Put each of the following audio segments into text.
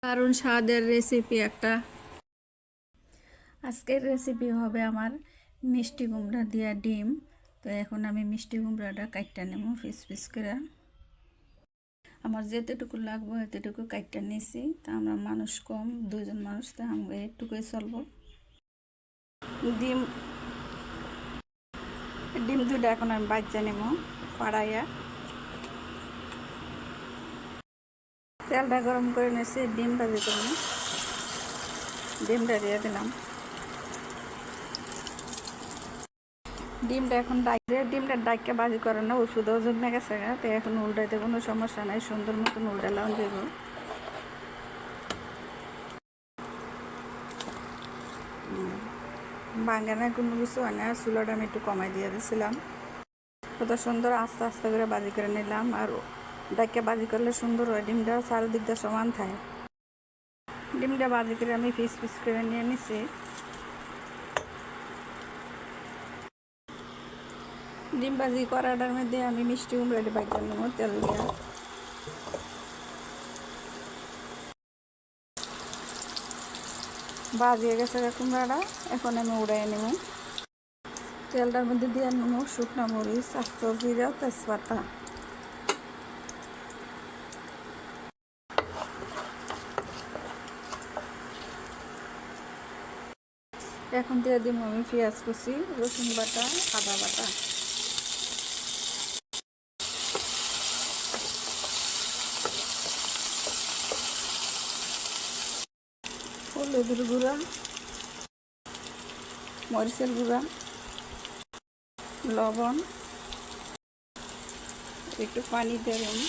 দারুণ স্বাদের রেসিপি একটা। আজকের রেসিপি হবে আমার মিষ্টি কুমড়া দিয়া ডিম। তো এখন আমি মিষ্টি কুমড়াটা কাটটা নেব পিস পিস করে। আমার যেতটুকু লাগবে এতটুকু কাটটা নিয়েছি। তা আমরা মানুষ কম, দুজন মানুষ, তা আমরা একটুকুই চলবো। ডিম ডিম দুটো এখন আমি বাচ্চা নেব পাড়াইয়া। তেলটা গরম করে নিয়েছি, ডিম ভাজি করবো। ডিমটা দিয়ে দিলাম। ডিমটা এখন ডিমটা ডাইকে বাজি করে না, ওষুধও জমে গেছে। তো এখন উল্টাইতে কোনো সমস্যা নাই, সুন্দর মতন উল্টালাম দেব। বাঙ্গানা কোনো কিছু হয় না, চুলাটা আমি একটু কমাই দিয়ে দিয়েছিলাম। কত সুন্দর আস্তে আস্তে করে বাজি করে নিলাম। আর ডাইকে বাজি করলে সুন্দর হয়, ডিমটা চারিদিকটা সমান থাকে। ডিমটা বাজি করে আমি পিস পিস করে নিয়ে নিছি। ডিম ভাজি করাটার মধ্যে আমি মিষ্টি কুমড়াটি বাইটা নেব তেল দিয়ে। বাজিয়ে গেছে কুমড়াটা, এখন আমি উড়াই নেব। তেলটার মধ্যে দিয়ে নেব শুকনো মরিচ, আস্ত জিরা, তেজপাতা। এখন দিয়ে দিব আমি পেঁয়াজ কুচি, রসুন বাটা, আদা বাটা। হলুদের গুঁড়া, মরিচের গুঁড়া, লবণ, একটু পানি দেবেন।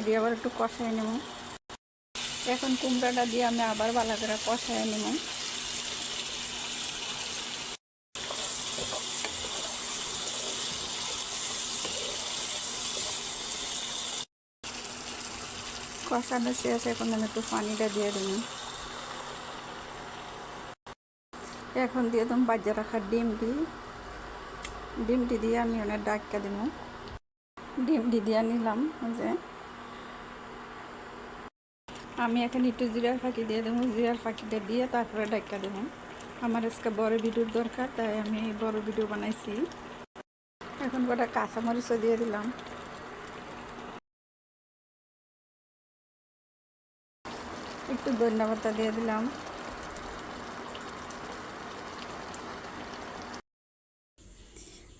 দিয়ে আবার একটু কষাই নেব। এখন কুমড়াটা দিয়ে আমি আবার ভালো করে কষাই নেব। কষানো শেষ, এখন আমি একটু পানিটা দিয়ে দেব। এখন দিয়ে দিলাম বাজে রাখা ডিমটি দিয়ে আমি অনেক ডাক্কা দেব। ডিমটি দিয়ে নিলাম। যে আমি এখন একটু জিরার ফাঁকি দিয়ে দেবো, জিরার ফাঁকিটা দিয়ে তারপরে ডাক্কা দেবো। আমার আজকে বড় ভিডিওর দরকার, তাই আমি বড় ভিডিও বানাইছি। এখন কটা কাঁচামরিচও দিয়ে দিলাম। একটু ধনিয়া পাতা দিয়ে দিলাম।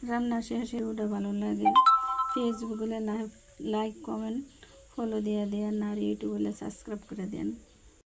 রান্না শেষে ওটা ভালো লাগে ফেসবুকে লাইক কমেন্ট ফলো দিয়ে দেন, আর ইউটিউবে সাবস্ক্রাইব করে দেন।